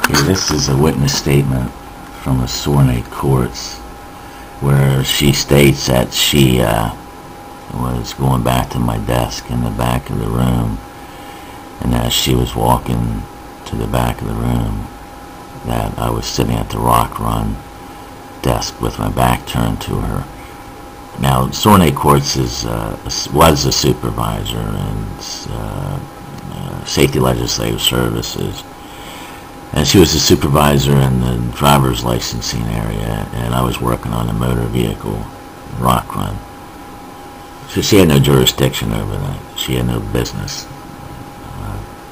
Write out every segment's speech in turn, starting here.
Okay, this is a witness statement from the Sornate courts where she states that she was going back to my desk in the back of the room, and as she was walking to the back of the room, that I was sitting at the Rock Run desk with my back turned to her. Now, Sornate Courts was a supervisor in Safety Legislative Services, and she was a supervisor in the driver's licensing area, and I was working on a motor vehicle Rock Run. So she had no jurisdiction over that. She had no business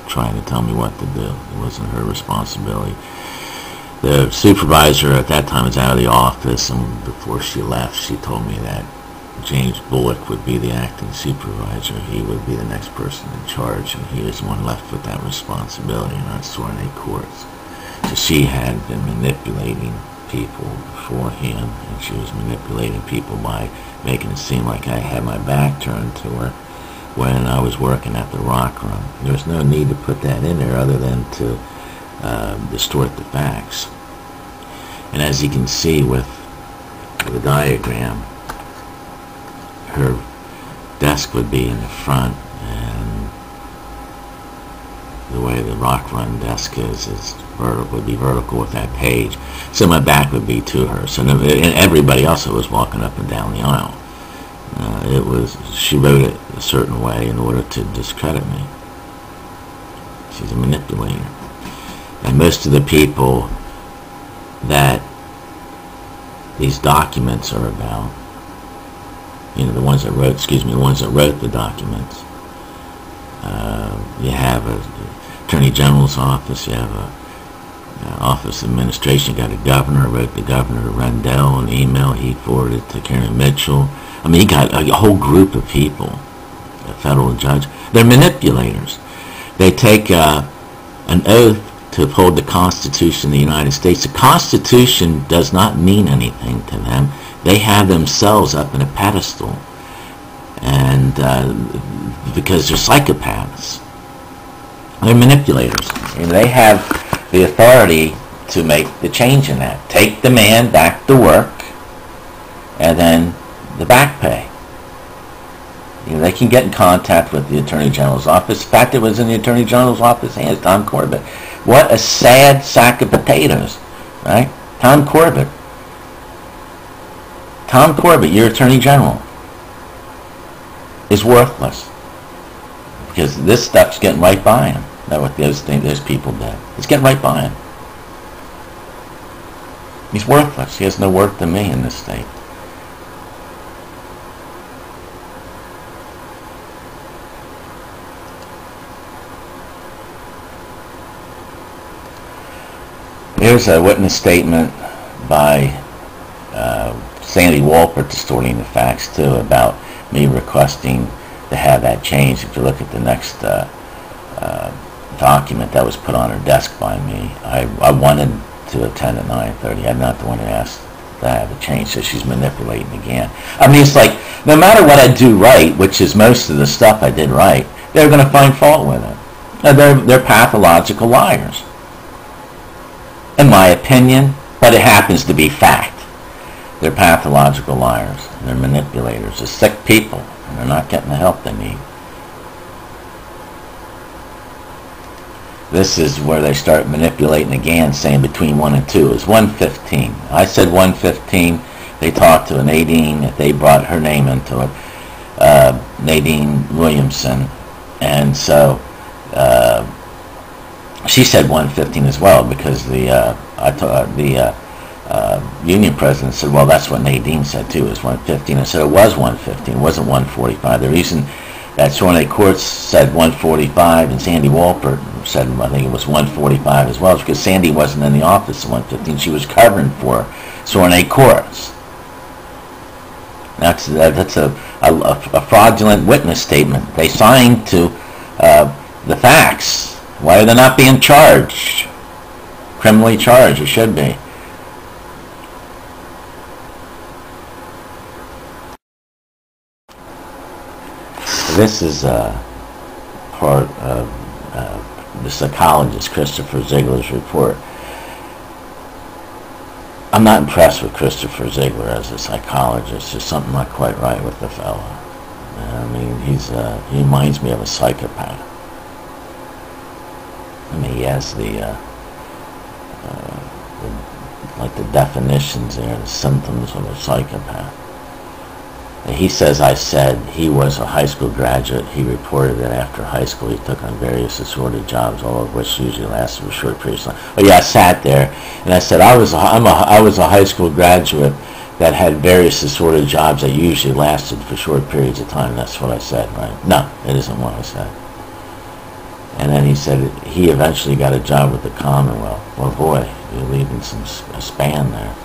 trying to tell me what to do. It wasn't her responsibility. The supervisor at that time was out of the office, and before she left, she told me that James Bullock would be the acting supervisor. He would be the next person in charge, and he was the one left with that responsibility in our Sornate courts. So she had been manipulating people before him, and she was manipulating people by making it seem like I had my back turned to her when I was working at the Rock Run. There was no need to put that in there other than to distort the facts. And as you can see with the diagram, her desk would be in the front, and the way the Rock Run desk is vertical, would be vertical with that page. So my back would be to her. So and everybody else was walking up and down the aisle. She wrote it a certain way in order to discredit me. She's a manipulator. And most of the people that these documents are about, the ones that wrote the documents, you have an Attorney General's office, you have a Office of Administration, you got a governor, wrote the governor Rendell an email, he forwarded to Karen Mitchell. I mean, he got a whole group of people, a federal judge. They're manipulators. They take an oath to uphold the Constitution of the United States. The Constitution does not mean anything to them. They have themselves up in a pedestal, and because they're psychopaths. They're manipulators, and they have the authority to make the change in that. Take the man back to work, and then the back pay. They can get in contact with the Attorney General's office. In fact, it was in the Attorney General's office hands, Tom Corbett. What a sad sack of potatoes, right? Tom Corbett. Tom Corbett, your Attorney General, is worthless, because this stuff's getting right by him. That's what those people did. It's getting right by him. He's worthless. He has no worth to me in this state. Here's a witness statement by Sandy Walpert distorting the facts too about me requesting to have that changed. If you look at the next document that was put on her desk by me, I wanted to attend at 9:30. I'm not the one who asked to have it changed, so she's manipulating again. I mean, it's like, no matter what I do right, which is most of the stuff I did right, they're going to find fault with it. Now, they're pathological liars, in my opinion, but it happens to be fact. They're pathological liars, and they're manipulators. They're sick people, and they're not getting the help they need. This is where they start manipulating again, saying between 1 and 2 is 1:15. I said 1:15. They talked to Nadine. They brought her name into it, Nadine Williamson, and so she said 1:15 as well, because the union president said, well, that's what Nadine said too, is 1:15. I said it was 1:15. It wasn't 1:45. The reason that Sornate Courts said 1:45 and Sandy Walpert said, I think it was 1:45 as well, is because Sandy wasn't in the office at 1:15. She was covering for Sornate Courts. That's a fraudulent witness statement. They signed to the facts. Why are they not being charged? Criminally charged, it should be. This is part of the psychologist Christopher Ziegler's report. I'm not impressed with Christopher Ziegler as a psychologist. There's something not quite right with the fellow. I mean, he reminds me of a psychopath. I mean, he has like the definitions there, the symptoms of a psychopath. He says I said he was a high school graduate. He reported that after high school he took on various assorted jobs, all of which usually lasted for short periods of time. Well, yeah, I sat there and I said I was a high school graduate that had various assorted jobs that usually lasted for short periods of time. That's what I said, right? No, it isn't what I said. And then he said he eventually got a job with the Commonwealth. Well, boy, you're leaving a span there.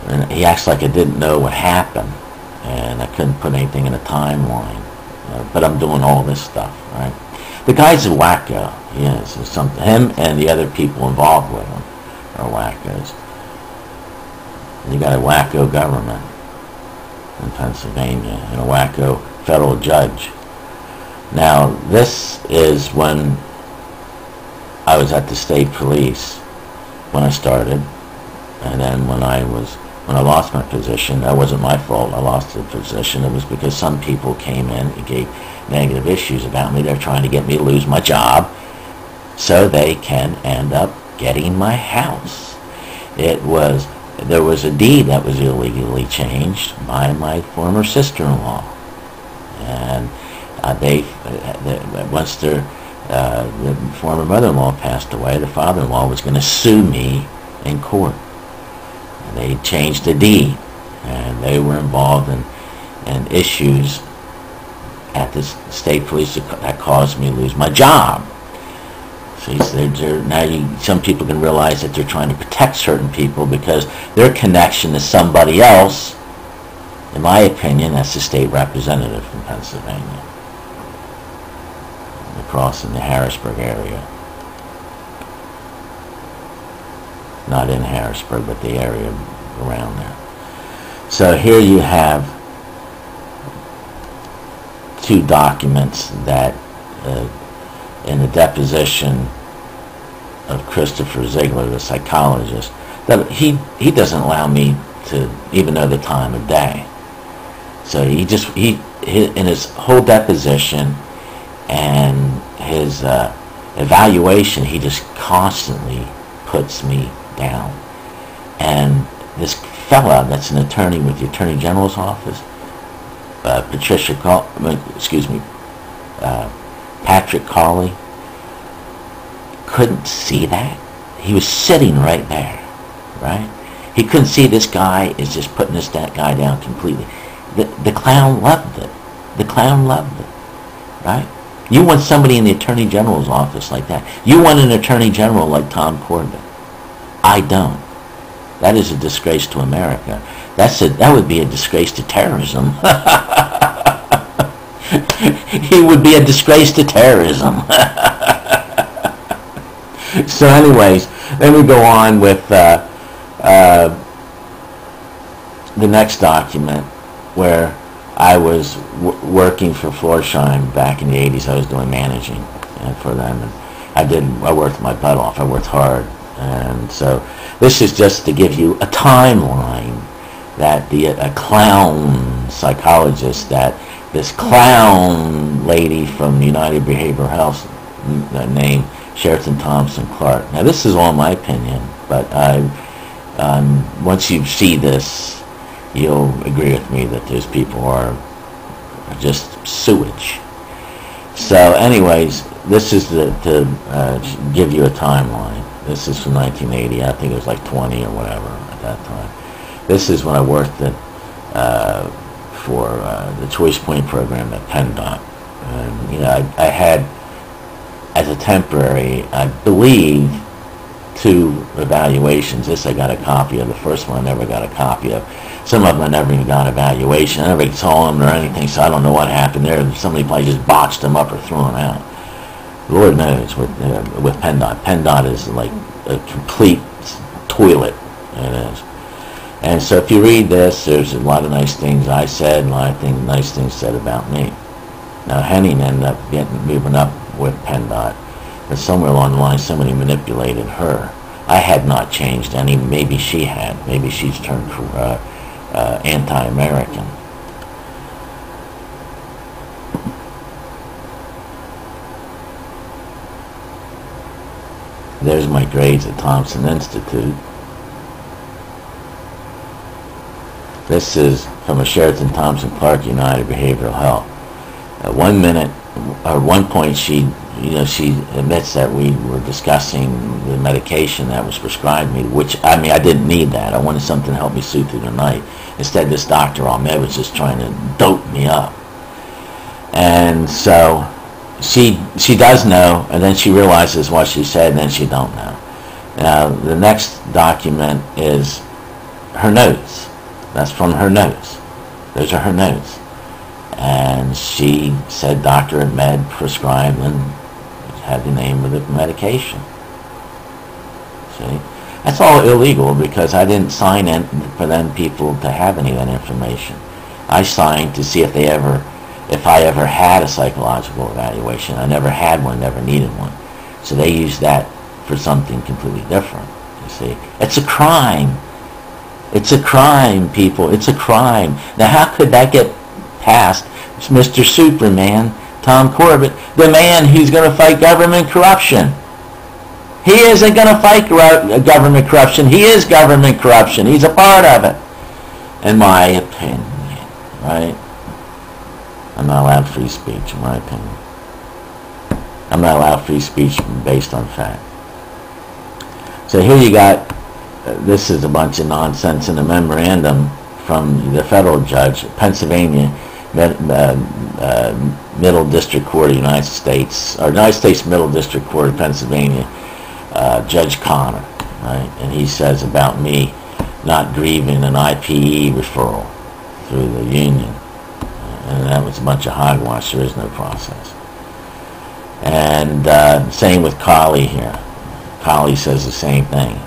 And he acts like I didn't know what happened, and I couldn't put anything in a timeline. But I'm doing all this stuff, right? The guy's a wacko. He is. There's something. Him and the other people involved with him are wackos. And you got a wacko government in Pennsylvania and a wacko federal judge. Now, this is when I was at the state police when I started, and then when I lost my position, that wasn't my fault. I lost the position. It was because some people came in and gave negative issues about me. They're trying to get me to lose my job so they can end up getting my house. There was a deed that was illegally changed by my former sister-in-law, and once the former mother-in-law passed away, the father-in-law was going to sue me in court. And they changed the deed, and they were involved in issues at the state police that caused me to lose my job. So some people can realize that they're trying to protect certain people because their connection to somebody else, in my opinion, that's the state representative from Pennsylvania, across in the Harrisburg area. Not in Harrisburg, but the area around there. So here you have two documents that in the deposition of Christopher Ziegler, the psychologist, that he doesn't allow me to even know the time of day. So he in his whole deposition and his evaluation, he just constantly puts me down. And this fella that's an attorney with the Attorney General's office, Patrick Cawley, couldn't see that. He was sitting right there, right? He couldn't see this guy is just putting that guy down completely. The clown loved it. The clown loved it, right? You want somebody in the Attorney General's office like that. You want an Attorney General like Tom Corbett. I don't. That is a disgrace to America. That would be a disgrace to terrorism. He would be a disgrace to terrorism. So anyways, then we go on with the next document where I was working for Florsheim back in the 80s. I was doing managing for them. And I worked my butt off. I worked hard. And so this is just to give you a timeline that a clown psychologist, that this clown lady from the United Behavioral Health named Sheraton Thompson Clark. Now this is all my opinion, but once you see this, you'll agree with me that those people are just sewage. So anyways, this is to give you a timeline. This is from 1980. I think it was like 20 or whatever at that time. This is when I worked for the Choice Point program at PennDOT. And, I had, as a temporary, I believe, 2 evaluations. This I got a copy of. The first one I never got a copy of. Some of them I never even got an evaluation. I never saw them or anything, so I don't know what happened there. Somebody probably just botched them up or threw them out. Lord knows with PennDOT. PennDOT is like a complete toilet. It is. And so if you read this, there's a lot of nice things I said, a lot of nice things said about me. Now Henning ended up moving up with PennDOT, but somewhere along the line somebody manipulated her. I had not changed any. Maybe she had. Maybe she's turned anti-American. There's my grades at Thompson Institute. This is from a Sheraton Thompson Clark United Behavioral Health. At 1 minute, or 1 point, she admits that we were discussing the medication that was prescribed me, which, I mean, I didn't need that. I wanted something to help me sleep through the night. Instead, this doctor Ahmed was just trying to dope me up. And so she does know, and then she realizes what she said, and then she don't know. Now, the next document is her notes. That's from her notes. Those are her notes. And she said Dr. Ahmed prescribed and had the name of the medication. See? That's all illegal because I didn't sign in for them people to have any of that information. I signed to see if I ever had a psychological evaluation. I never had one, never needed one. So they used that for something completely different, you see. It's a crime. It's a crime, people. It's a crime. Now, how could that get passed? It's Mr. Superman, Tom Corbett, the man who's going to fight government corruption. He isn't going to fight government corruption. He is government corruption. He's a part of it. In my opinion, right? I'm not allowed free speech, in my opinion. I'm not allowed free speech based on fact. So here you got, this is a bunch of nonsense in a memorandum from the federal judge, Pennsylvania Middle District Court of the United States, or United States Middle District Court of Pennsylvania, Judge Connor, right? And he says about me not grieving an IPE referral through the union. And that was a bunch of hogwash. There is no process. And same with Colley here. Colley says the same thing.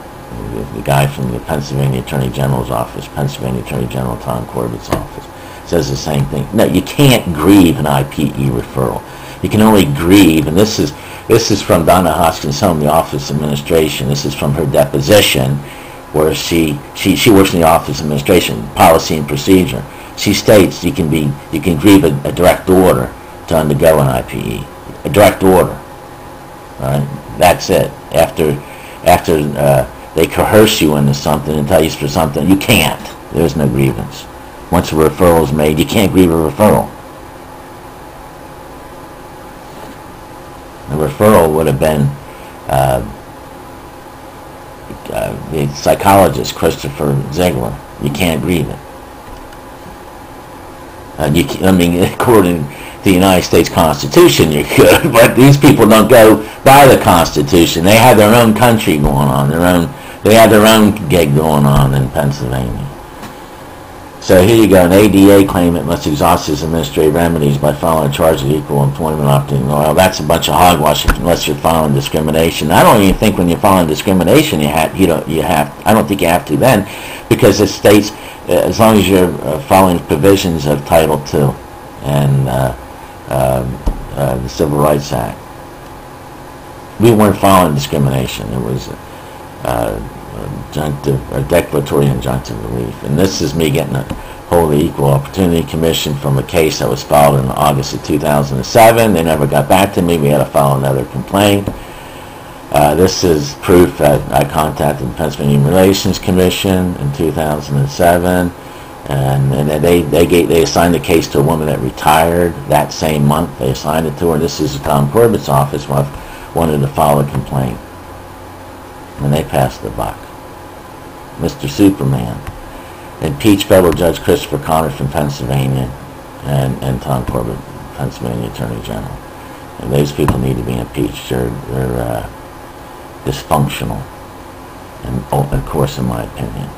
The guy from the Pennsylvania Attorney General's office, Pennsylvania Attorney General Tom Corbett's office, says the same thing. No, you can't grieve an IPE referral. You can only grieve, and this is from Donna Hoskins Home, the Office Administration. This is from her deposition, where she works in the Office Administration, Policy and Procedure. She states you can grieve a direct order to undergo an IPE. A direct order. Right? That's it. After they coerce you into something and tell you for something, you can't. There's no grievance. Once a referral is made, you can't grieve a referral. The referral would have been the psychologist, Christopher Ziegler. You can't grieve it. According to the United States Constitution, you could, but these people don't go by the Constitution. They have their own country going on, they have their own gig going on in Pennsylvania. So here you go, an ADA claimant must exhaust his administrative remedies by filing a charge of equal employment opportunity. Well, that's a bunch of hogwash unless you're filing discrimination. I don't even think when you're filing discrimination I don't think you have to then, because it states as long as you're following provisions of Title II and the Civil Rights Act. We weren't following discrimination. It was declaratory injunctive relief. And this is me getting a hold of the Equal Opportunity Commission from a case that was filed in August of 2007. They never got back to me. We had to file another complaint. This is proof that I contacted the Pennsylvania Human Relations Commission in 2007, and they assigned the case to a woman that retired that same month. They assigned it to her. This is Tom Corbett's office when I wanted to file a complaint, and they passed the buck. Mr. Superman. Impeach federal judge Christopher Connor from Pennsylvania and Tom Corbett, Pennsylvania Attorney General. And those people need to be impeached. They're dysfunctional, and of course, in my opinion.